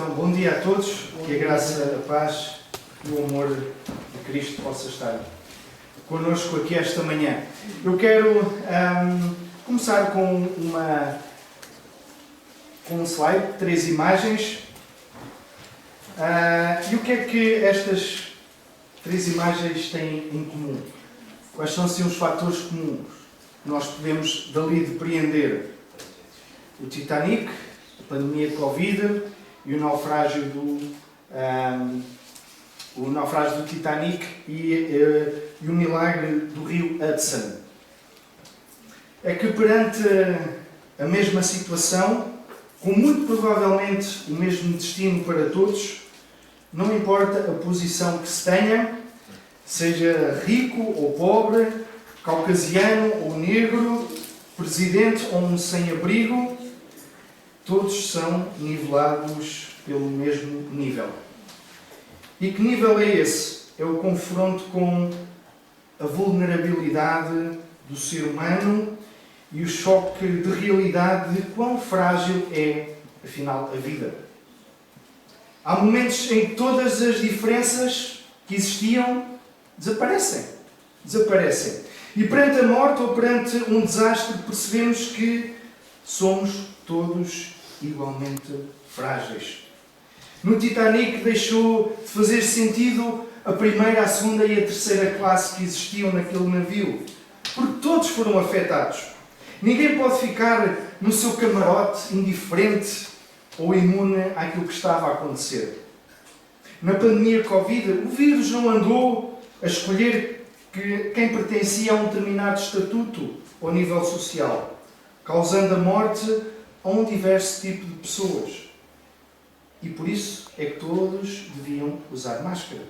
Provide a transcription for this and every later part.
Então, bom dia a todos, que a graça, a paz e o amor de Cristo possa estar connosco aqui esta manhã. Eu quero começar com um slide, 3 imagens. E o que é que estas 3 imagens têm em comum? Quais são assim os fatores comuns que nós podemos dali depreender? O Titanic, a pandemia de Covid e o naufrágio do Titanic e o milagre do rio Hudson. É que perante a mesma situação, com muito provavelmente o mesmo destino para todos, não importa a posição que se tenha, seja rico ou pobre, caucasiano ou negro, presidente ou um sem-abrigo, todos são nivelados pelo mesmo nível. E que nível é esse? É o confronto com a vulnerabilidade do ser humano e o choque de realidade de quão frágil é, afinal, a vida. Há momentos em que todas as diferenças que existiam desaparecem. E perante a morte ou perante um desastre percebemos que somos todos igualmente frágeis. No Titanic deixou de fazer sentido a primeira, a segunda e a terceira classe que existiam naquele navio, porque todos foram afetados. Ninguém pode ficar no seu camarote indiferente ou imune àquilo que estava a acontecer. Na pandemia Covid, o vírus não andou a escolher quem pertencia a um determinado estatuto ou nível social, causando a morte a um diverso tipo de pessoas. E por isso é que todos deviam usar máscara.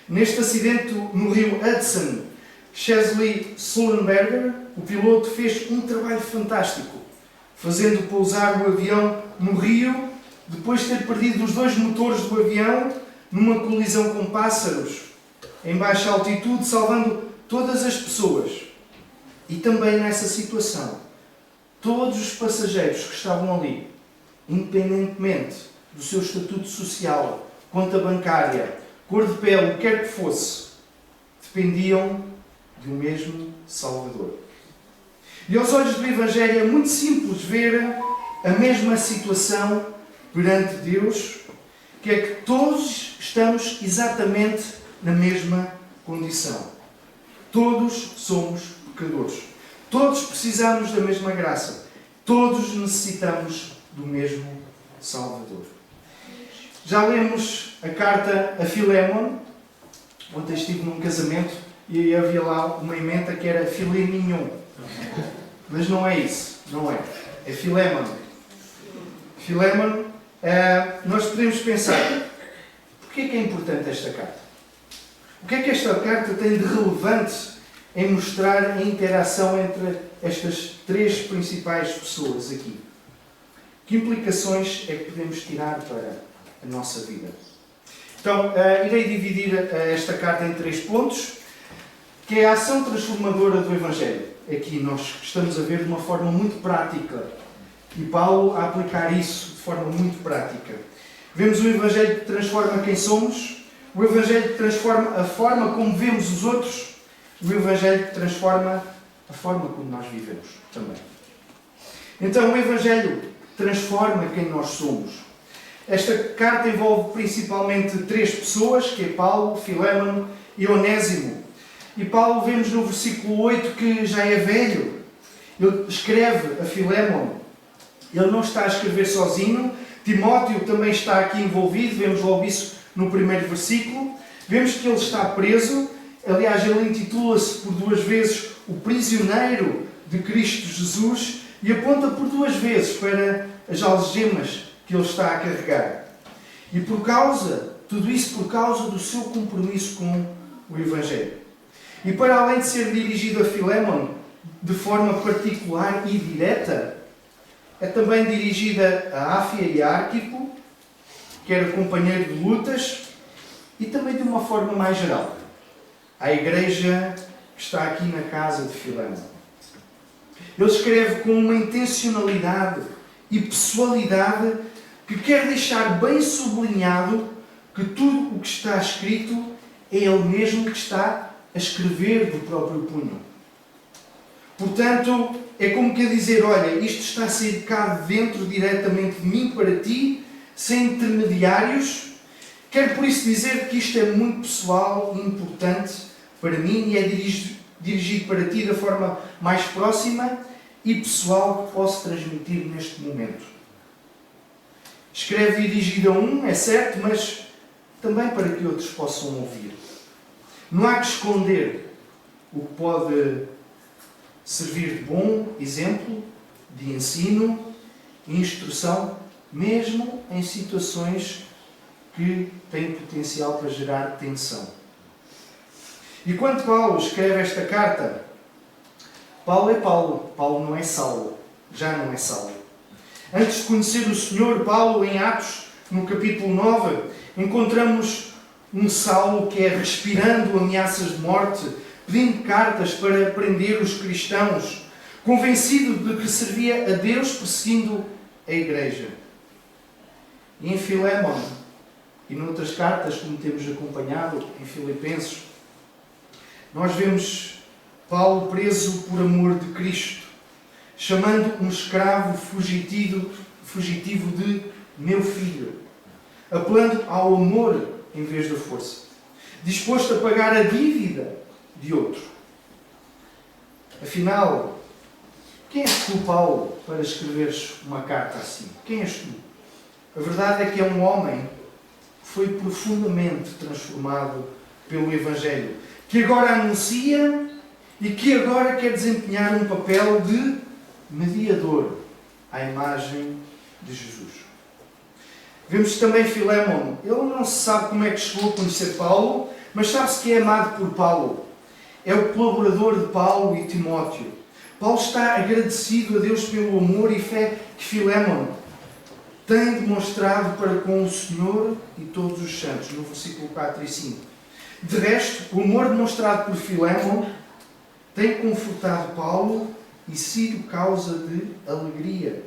Neste acidente no rio Hudson, Chesley Sullenberger, o piloto, fez um trabalho fantástico, fazendo pousar o avião no rio, depois de ter perdido os 2 motores do avião numa colisão com pássaros, em baixa altitude, salvando todas as pessoas. E também nessa situação, todos os passageiros que estavam ali, independentemente do seu estatuto social, conta bancária, cor de pele, o que quer que fosse, dependiam do mesmo Salvador. E aos olhos do Evangelho é muito simples ver a mesma situação perante Deus, que é que todos estamos exatamente na mesma condição. Todos somos pecadores. Todos precisamos da mesma graça. Todos necessitamos do mesmo Salvador. Já lemos a carta a Filémon. Ontem estive num casamento e havia lá uma emenda que era filé mignon. Mas não é isso. Não é. É Filémon. Filémon, nós podemos pensar, porquê é que é importante esta carta? O que é que esta carta tem de relevante em mostrar a interação entre estas 3 principais pessoas aqui? Que implicações é que podemos tirar para a nossa vida? Então, irei dividir esta carta em 3 pontos, que é a ação transformadora do Evangelho. Aqui nós estamos a ver de uma forma muito prática. E Paulo a aplicar isso de forma muito prática. Vemos o Evangelho que transforma quem somos, o Evangelho que transforma a forma como vemos os outros, o Evangelho que transforma a forma como nós vivemos também. Então, o Evangelho transforma quem nós somos. Esta carta envolve principalmente 3 pessoas, que é Paulo, Filémon e Onésimo. E Paulo, vemos no versículo 8 que já é velho. Ele escreve a Filémon. Ele não está a escrever sozinho. Timóteo também está aqui envolvido. Vemos logo isso no primeiro versículo. Vemos que ele está preso. Aliás, ele intitula-se por 2 vezes o prisioneiro de Cristo Jesus e aponta por 2 vezes para as algemas que ele está a carregar. E tudo isso por causa do seu compromisso com o Evangelho. E para além de ser dirigido a Filémon de forma particular e direta, é também dirigida a Áfia e a Arquipo, que era companheiro de lutas, e também de uma forma mais geral, à igreja que está aqui na casa de Filémon. Ele escreve com uma intencionalidade e pessoalidade que quer deixar bem sublinhado que tudo o que está escrito é ele mesmo que está a escrever do próprio punho. Portanto, é como que a dizer, olha, isto está a sair cá dentro diretamente de mim para ti, sem intermediários. Quero por isso dizer que isto é muito pessoal e importante para mim e é dirigido para ti da forma mais próxima e pessoal que posso transmitir neste momento. Escreve dirigido a um, é certo, mas também para que outros possam ouvir. Não há que esconder o que pode servir de bom exemplo, de ensino e instrução, mesmo em situações que têm potencial para gerar tensão. E quando Paulo escreve esta carta, Paulo é Paulo, Paulo não é Saulo, já não é Saulo. Antes de conhecer o Senhor, Paulo, em Atos, no capítulo 9, encontramos um Saulo que é respirando ameaças de morte, pedindo cartas para prender os cristãos, convencido de que servia a Deus perseguindo a igreja. E em Filémon, e noutras cartas, como temos acompanhado, em Filipenses, nós vemos Paulo preso por amor de Cristo, chamando um escravo fugitivo de meu filho, apelando ao amor em vez da força, disposto a pagar a dívida de outro. Afinal, quem és tu, Paulo, para escreveres uma carta assim? Quem és tu? A verdade é que é um homem que foi profundamente transformado pelo Evangelho, que agora anuncia e que agora quer desempenhar um papel de mediador à imagem de Jesus. Vemos também Filémon. Ele não se sabe como é que chegou a conhecer Paulo, mas sabe-se que é amado por Paulo. É o colaborador de Paulo e Timóteo. Paulo está agradecido a Deus pelo amor e fé que Filémon tem demonstrado para com o Senhor e todos os santos, no versículo 4 e 5. De resto, o amor demonstrado por Filémon tem confortado Paulo e sido causa de alegria.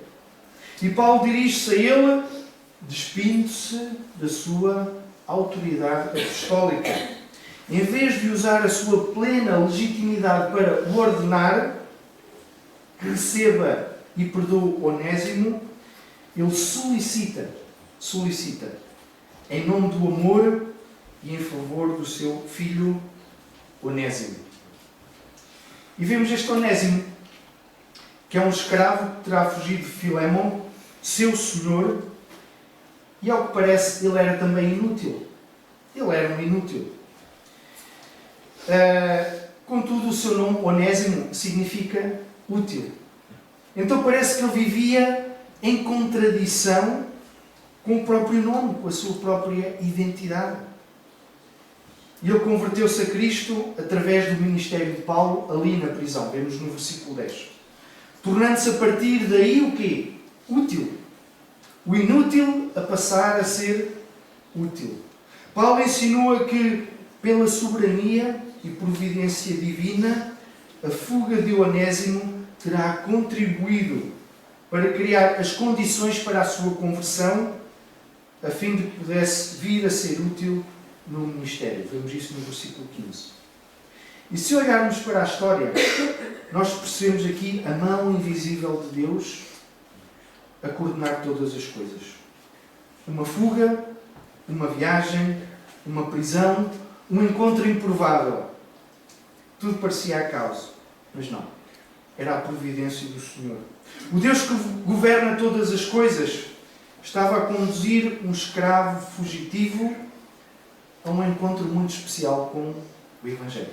E Paulo dirige-se a ele, despindo-se da sua autoridade apostólica. Em vez de usar a sua plena legitimidade para o ordenar, que receba e perdoe Onésimo, ele solicita, em nome do amor e em favor do seu filho Onésimo. E vemos este Onésimo, que é um escravo que terá fugido de Filémon, seu senhor, e ao que parece ele era também inútil. Ele era um inútil. Contudo, o seu nome, Onésimo, significa útil. Então parece que ele vivia em contradição com o próprio nome, com a sua própria identidade. E ele converteu-se a Cristo através do ministério de Paulo, ali na prisão. Vemos no versículo 10. Tornando-se a partir daí o quê? Útil. O inútil a passar a ser útil. Paulo ensinou que, pela soberania e providência divina, a fuga de Onésimo terá contribuído para criar as condições para a sua conversão, a fim de que pudesse vir a ser útil no ministério. Vemos isso no versículo 15. E se olharmos para a história, nós percebemos aqui a mão invisível de Deus a coordenar todas as coisas. Uma fuga, uma viagem, uma prisão, um encontro improvável. Tudo parecia acaso, mas não. Era a providência do Senhor. O Deus que governa todas as coisas estava a conduzir um escravo fugitivo a um encontro muito especial com o Evangelho.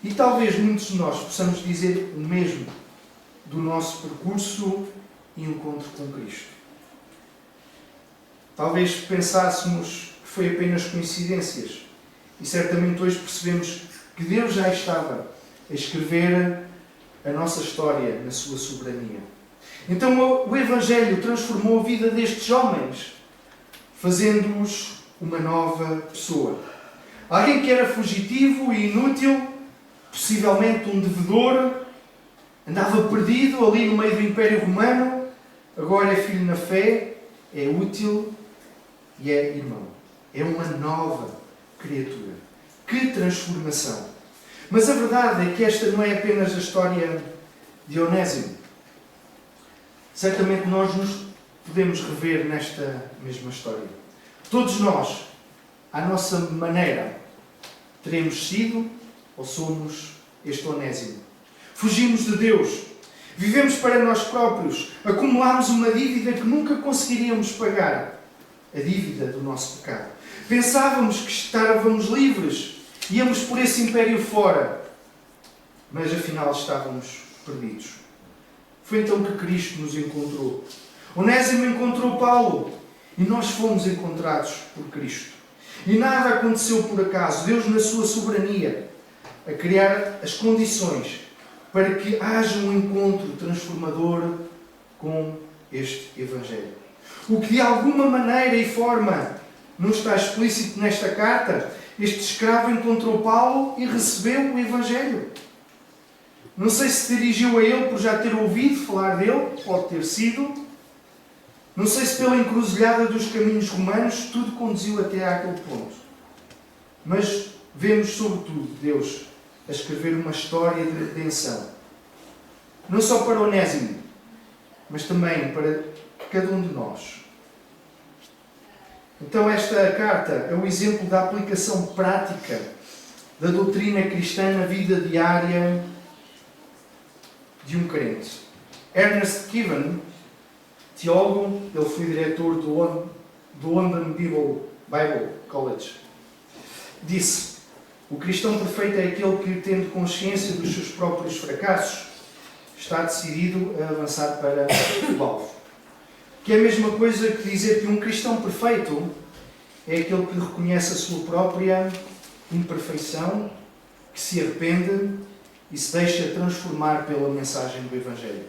E talvez muitos de nós possamos dizer o mesmo do nosso percurso e encontro com Cristo. Talvez pensássemos que foi apenas coincidências. E certamente hoje percebemos que Deus já estava a escrever a nossa história na sua soberania. Então o Evangelho transformou a vida destes homens, fazendo-os uma nova pessoa. Alguém que era fugitivo e inútil, possivelmente um devedor, andava perdido ali no meio do Império Romano, agora é filho na fé é útil e é irmão. É uma nova criatura. Que transformação! Mas a verdade é que esta não é apenas a história de Onésimo. Certamente nós nos podemos rever nesta mesma história. Todos nós, à nossa maneira, teremos sido ou somos este Onésimo. Fugimos de Deus, vivemos para nós próprios, acumulamos uma dívida que nunca conseguiríamos pagar, a dívida do nosso pecado. Pensávamos que estávamos livres, íamos por esse império fora, mas afinal estávamos perdidos. Foi então que Cristo nos encontrou. Onésimo encontrou Paulo e nós fomos encontrados por Cristo. E nada aconteceu por acaso. Deus, na sua soberania, a criar as condições para que haja um encontro transformador com este Evangelho. O que de alguma maneira e forma não está explícito nesta carta, este escravo encontrou Paulo e recebeu o Evangelho. Não sei se dirigiu a ele por já ter ouvido falar dele, pode ter sido. Não sei se pela encruzilhada dos caminhos romanos tudo conduziu até àquele ponto. Mas vemos, sobretudo, Deus a escrever uma história de redenção. Não só para Onésimo, mas também para cada um de nós. Então esta carta é o exemplo da aplicação prática da doutrina cristã na vida diária de um crente. Ernest Given, teólogo, ele foi diretor do London Bible College, disse: o cristão perfeito é aquele que, tendo consciência dos seus próprios fracassos, está decidido a avançar para o alvo. Que é a mesma coisa que dizer que um cristão perfeito é aquele que reconhece a sua própria imperfeição, que se arrepende e se deixa transformar pela mensagem do Evangelho.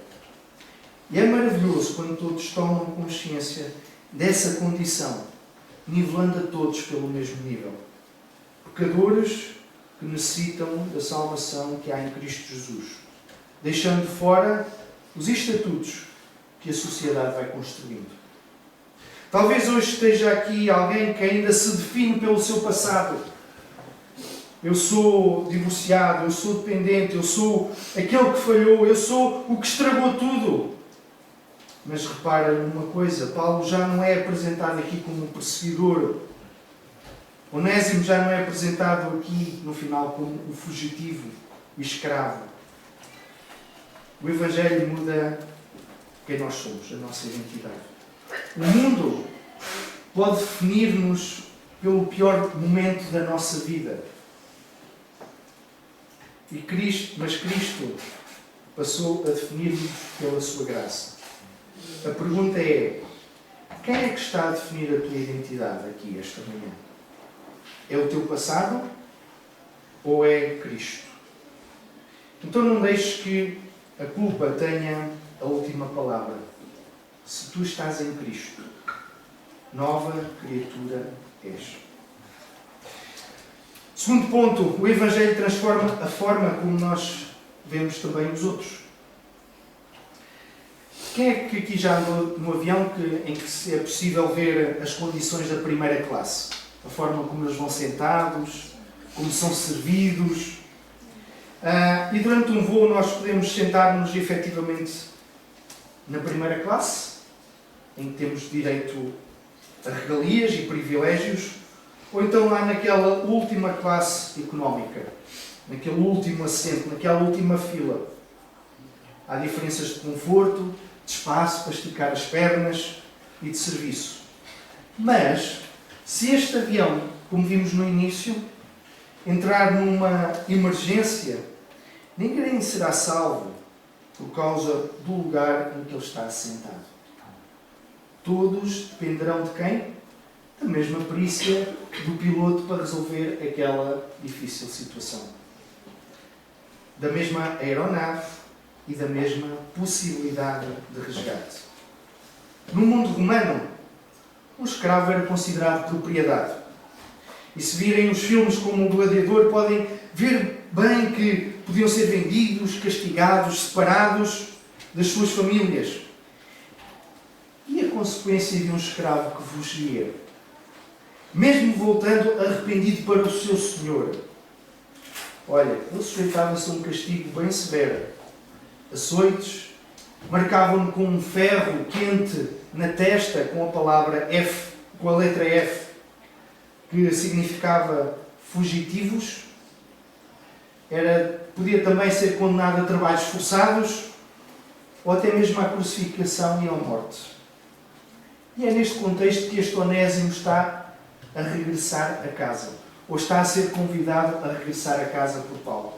E é maravilhoso quando todos tomam consciência dessa condição, nivelando a todos pelo mesmo nível. Pecadores que necessitam da salvação que há em Cristo Jesus, deixando fora os estatutos que a sociedade vai construindo. Talvez hoje esteja aqui alguém que ainda se define pelo seu passado. Eu sou divorciado, eu sou dependente, eu sou aquele que falhou, eu sou o que estragou tudo. Mas repara numa coisa, Paulo já não é apresentado aqui como um perseguidor. Onésimo já não é apresentado aqui, no final, como o fugitivo, o escravo. O Evangelho muda quem nós somos, a nossa identidade. O mundo pode definir-nos pelo pior momento da nossa vida. Mas Cristo passou a definir-nos pela sua graça. A pergunta é: quem é que está a definir a tua identidade aqui esta manhã? É o teu passado ou é Cristo? Então não deixes que a culpa tenha a última palavra. Se tu estás em Cristo, nova criatura és. Segundo ponto, o Evangelho transforma a forma como nós vemos também os outros. Quem é que aqui já andou no avião em que é possível ver as condições da primeira classe? A forma como eles vão sentados, como são servidos. E durante um voo nós podemos sentar-nos efetivamente na primeira classe, em que temos direito a regalias e privilégios, ou então lá naquela última classe económica, naquele último assento, naquela última fila. Há diferenças de conforto, de espaço para esticar as pernas e de serviço. Mas, se este avião, como vimos no início, entrar numa emergência, ninguém será salvo por causa do lugar em que ele está assentado. Todos dependerão de quem? Da mesma perícia do piloto para resolver aquela difícil situação. Da mesma aeronave e da mesma possibilidade de resgate. No mundo romano, um escravo era considerado propriedade. E se virem os filmes como o Gladiador, podem ver bem que podiam ser vendidos, castigados, separados das suas famílias. E consequência de um escravo que fugia, mesmo voltando arrependido para o seu senhor. Olha, ele sujeitava-se a um castigo bem severo. Açoites, marcavam-no com um ferro quente na testa com a palavra F, com a letra F, que significava fugitivos. Podia também ser condenado a trabalhos forçados ou até mesmo à crucificação e à morte. E é neste contexto que este Onésimo está a regressar a casa, ou está a ser convidado a regressar a casa por Paulo.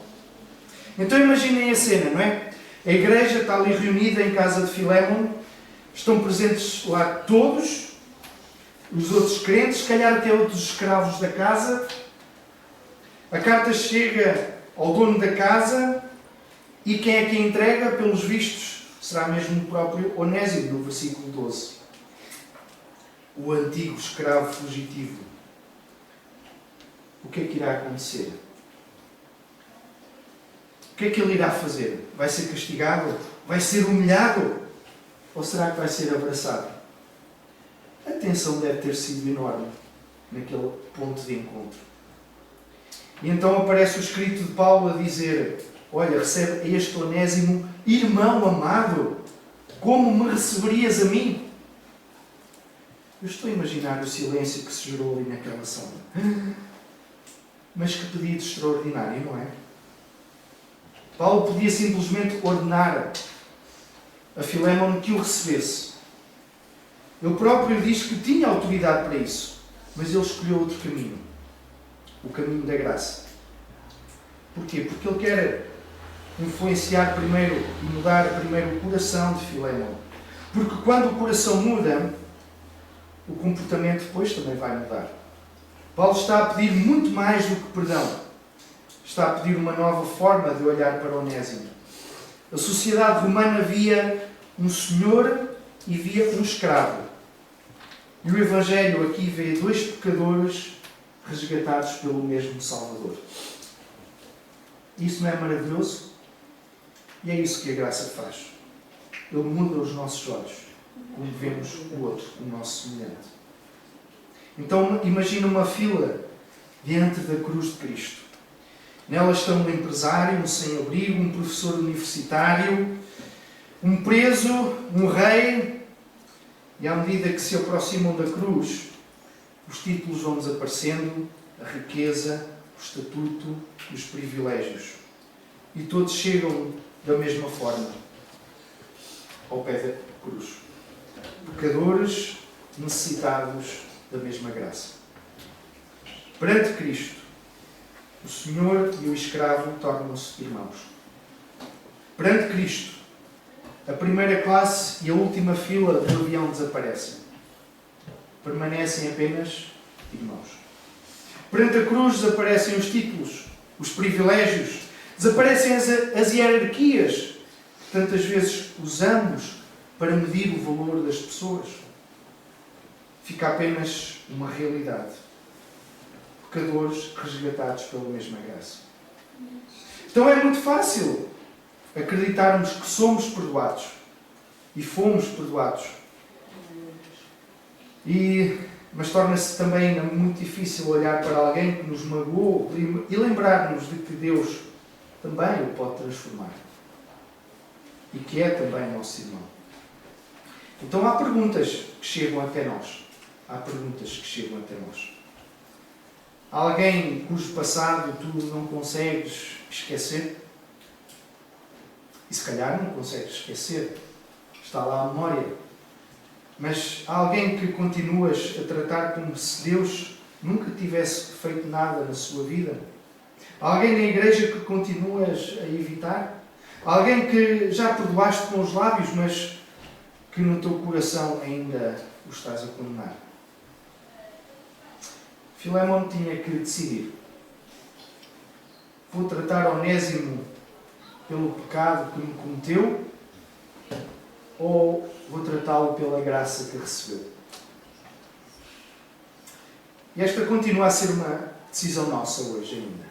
Então imaginem a cena, não é? A igreja está ali reunida em casa de Filémon, estão presentes lá todos, os outros crentes, se calhar até outros escravos da casa. A carta chega ao dono da casa e quem é que a entrega? Pelos vistos, será mesmo o próprio Onésimo, no versículo 12. O antigo escravo fugitivo. O que é que irá acontecer? O que é que ele irá fazer? Vai ser castigado? Vai ser humilhado? Ou será que vai ser abraçado? A tensão deve ter sido enorme naquele ponto de encontro. E então aparece o escrito de Paulo a dizer: olha, recebe este Onésimo, irmão amado, como me receberias a mim? Eu estou a imaginar o silêncio que se gerou ali naquela sala. Mas que pedido extraordinário, não é? Paulo podia simplesmente ordenar a Filémon que o recebesse. Ele próprio diz que tinha autoridade para isso, mas ele escolheu outro caminho. O caminho da graça. Porquê? Porque ele quer influenciar primeiro e mudar primeiro o coração de Filémon. Porque quando o coração muda, o comportamento depois também vai mudar. Paulo está a pedir muito mais do que perdão. Está a pedir uma nova forma de olhar para Onésimo. A sociedade romana via um senhor e via um escravo. E o Evangelho aqui vê dois pecadores resgatados pelo mesmo Salvador. Isso não é maravilhoso? E é isso que a graça faz. Ele muda os nossos olhos, como vemos o outro, o nosso semelhante. Então imagina uma fila diante da cruz de Cristo. Nela estão um empresário, um sem-abrigo, um professor universitário, um preso, um rei. E à medida que se aproximam da cruz, os títulos vão desaparecendo, a riqueza, o estatuto, os privilégios. E todos chegam da mesma forma ao pé da cruz. Pecadores necessitados da mesma graça. Perante Cristo, o Senhor e o escravo tornam-se irmãos. Perante Cristo, a primeira classe e a última fila do avião desaparecem. Permanecem apenas irmãos. Perante a cruz desaparecem os títulos, os privilégios, desaparecem as hierarquias que tantas vezes usamos para medir o valor das pessoas. Fica apenas uma realidade. Pecadores resgatados pela mesma graça. Então é muito fácil acreditarmos que somos perdoados. E fomos perdoados. Mas torna-se também muito difícil olhar para alguém que nos magoou e lembrar-nos de que Deus também o pode transformar. E que é também nosso irmão. Então há perguntas que chegam até nós. Há perguntas que chegam até nós. Há alguém cujo passado tu não consegues esquecer? E se calhar não consegues esquecer. Está lá a memória. Mas há alguém que continuas a tratar como se Deus nunca tivesse feito nada na sua vida? Há alguém na igreja que continuas a evitar? Há alguém que já perdoaste com os lábios, mas que no teu coração ainda o estás a condenar? Filémon tinha que decidir. Vou tratar Onésimo pelo pecado que me cometeu ou vou tratá-lo pela graça que recebeu? E esta continua a ser uma decisão nossa hoje ainda.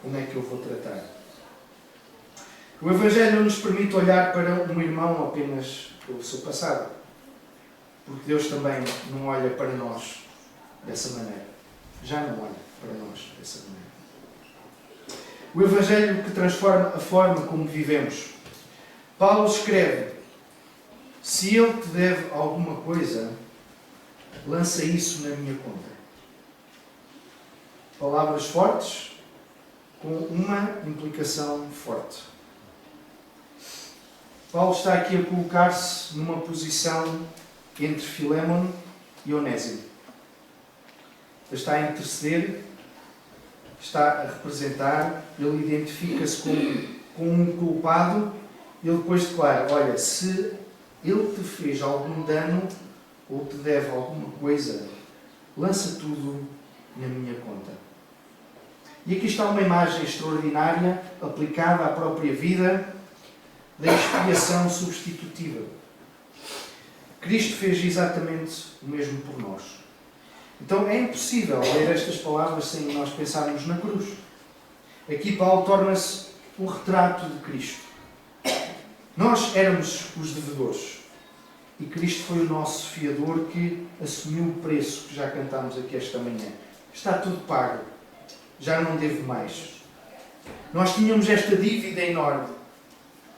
Como é que eu vou tratar? O Evangelho não nos permite olhar para um irmão apenas pelo seu passado. porque Deus também não olha para nós dessa maneira. Já não olha para nós dessa maneira. O Evangelho que transforma a forma como vivemos. Paulo escreve: se ele te deve alguma coisa, lança isso na minha conta. Palavras fortes com uma implicação forte. Paulo está aqui a colocar-se numa posição entre Filémon e Onésimo. Ele está a interceder, está a representar, ele identifica-se com um culpado, ele depois declara: olha, se ele te fez algum dano ou te deve alguma coisa, lança tudo na minha conta. E aqui está uma imagem extraordinária aplicada à própria vida da expiação substitutiva. Cristo fez exatamente o mesmo por nós. Então é impossível ler estas palavras sem nós pensarmos na cruz. Aqui Paulo torna-se um retrato de Cristo. Nós éramos os devedores e Cristo foi o nosso fiador que assumiu o preço que já cantámos aqui esta manhã. Está tudo pago. Já não devo mais. Nós tínhamos esta dívida enorme.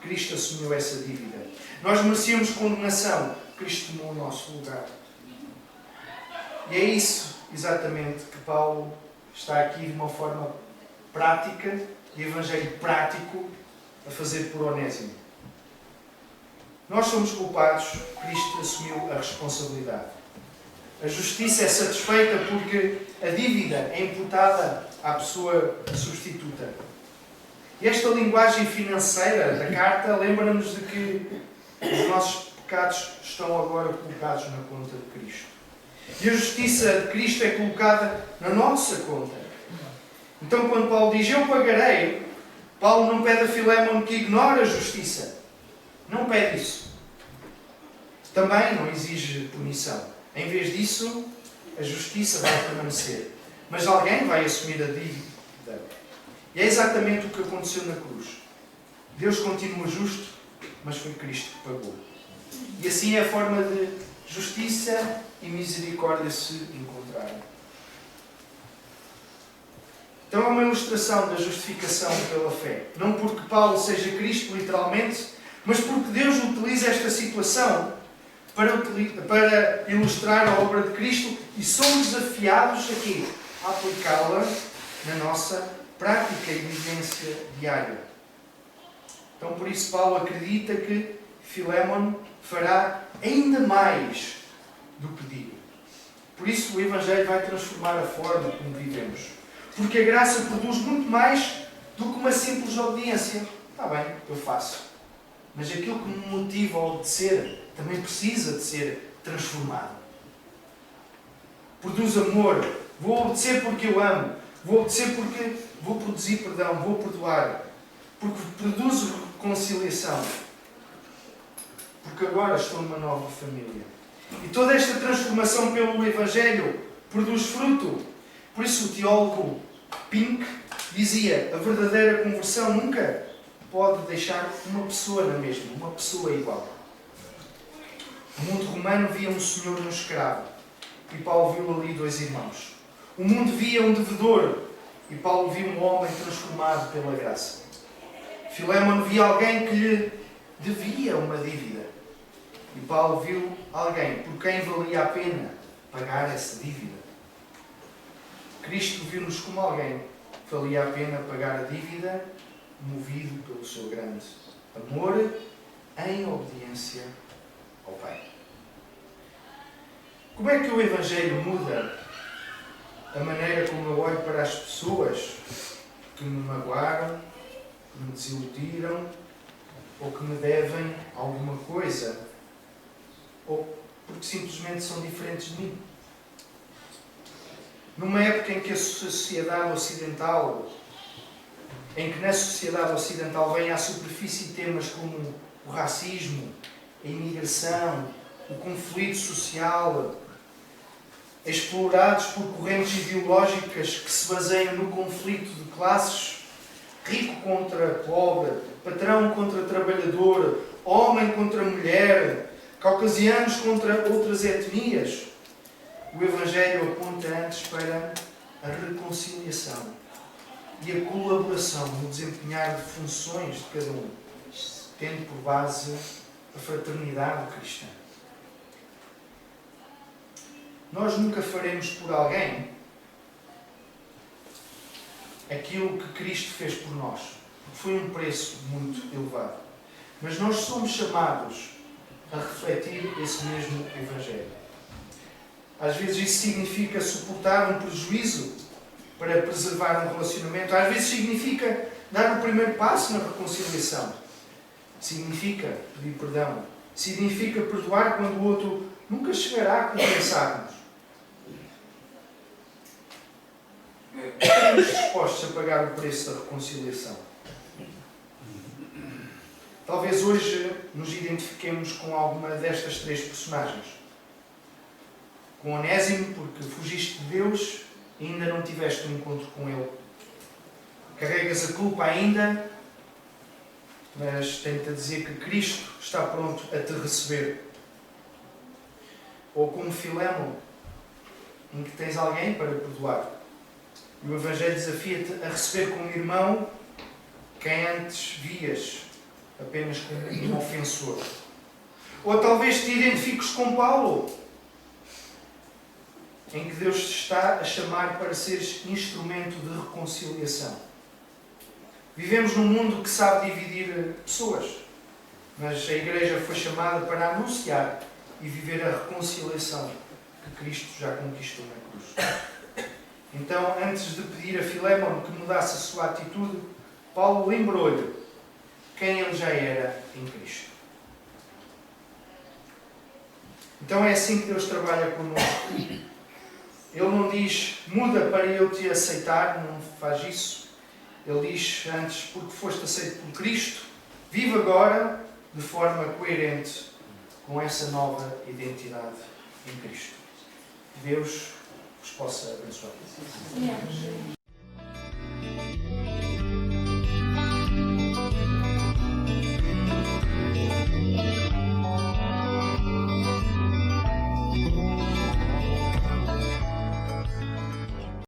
Cristo assumiu essa dívida. Nós merecíamos condenação. Cristo tomou o nosso lugar. E é isso exatamente que Paulo está aqui de uma forma prática, de evangelho prático, a fazer por Onésimo. Nós somos culpados, Cristo assumiu a responsabilidade. A justiça é satisfeita porque a dívida é imputada à pessoa substituta. E esta linguagem financeira da carta lembra-nos de que os nossos pecados estão agora colocados na conta de Cristo. E a justiça de Cristo é colocada na nossa conta. Então, quando Paulo diz: eu pagarei, Paulo não pede a Filémon que ignore a justiça. Não pede isso. Também não exige punição. Em vez disso, a justiça vai permanecer. Mas alguém vai assumir a dívida. E é exatamente o que aconteceu na cruz. Deus continua justo, mas foi Cristo que pagou. E assim é a forma de justiça e misericórdia se encontrarem. Então é uma ilustração da justificação pela fé. Não porque Paulo seja Cristo, literalmente, mas porque Deus utiliza esta situação para ilustrar a obra de Cristo e somos desafiados aqui a aplicá-la na nossa prática e vivência diária. Então, por isso, Paulo acredita que Filémon fará ainda mais do que digo. Por isso, o Evangelho vai transformar a forma como vivemos. Porque a graça produz muito mais do que uma simples obediência. Está bem, eu faço. Mas aquilo que me motiva a obedecer também precisa de ser transformado. Produz amor. Vou obedecer porque eu amo. Vou obedecer porque vou produzir perdão. Vou perdoar. Porque produz reconciliação. Porque agora estou numa nova família. E toda esta transformação pelo Evangelho produz fruto. Por isso o teólogo Pink dizia: a verdadeira conversão nunca pode deixar uma pessoa na mesma, uma pessoa igual. O mundo romano via um senhor no escravo e Paulo viu ali dois irmãos. O mundo via um devedor e Paulo viu um homem transformado pela graça. Filémon via alguém que lhe devia uma dívida e Paulo viu alguém por quem valia a pena pagar essa dívida. Cristo viu-nos como alguém que valia a pena pagar a dívida, movido pelo seu grande amor, em obediência ao Pai. Como é que o Evangelho muda a maneira como eu olho para as pessoas que me magoaram, que me desiludiram, ou que me devem alguma coisa, ou porque simplesmente são diferentes de mim? Numa época em que a sociedade ocidental, em que na sociedade ocidental vêm à superfície temas como o racismo, a imigração, o conflito social, explorados por correntes ideológicas que se baseiam no conflito de classes, rico contra pobre, patrão contra trabalhador, homem contra mulher, caucasianos contra outras etnias. O Evangelho aponta antes para a reconciliação e a colaboração no desempenhar de funções de cada um, tendo por base a fraternidade cristã. Nós nunca faremos por alguém aquilo que Cristo fez por nós. Foi um preço muito elevado. Mas nós somos chamados a refletir esse mesmo Evangelho. Às vezes isso significa suportar um prejuízo para preservar um relacionamento. Às vezes significa dar o primeiro passo na reconciliação. Significa pedir perdão. Significa perdoar quando o outro nunca chegará a compensar-nos. Estamos dispostos a pagar o preço da reconciliação. Talvez hoje nos identifiquemos com alguma destas três personagens. Com Onésimo, porque fugiste de Deus e ainda não tiveste um encontro com Ele. Carregas a culpa ainda, mas tenho-te a dizer que Cristo está pronto a te receber. Ou como Filémon, em que tens alguém para perdoar. E o Evangelho desafia-te a receber como irmão quem antes vias apenas como um ofensor. Ou talvez te identifiques com Paulo, em que Deus te está a chamar para seres instrumento de reconciliação. Vivemos num mundo que sabe dividir pessoas, mas a Igreja foi chamada para anunciar e viver a reconciliação que Cristo já conquistou na cruz. Então, antes de pedir a Filémon que mudasse a sua atitude, Paulo lembrou-lhe quem ele já era em Cristo. Então é assim que Deus trabalha connosco. Ele não diz, muda para eu te aceitar, não faz isso. Ele diz antes, porque foste aceito por Cristo, vive agora de forma coerente com essa nova identidade em Cristo. Deus vos possa abençoar.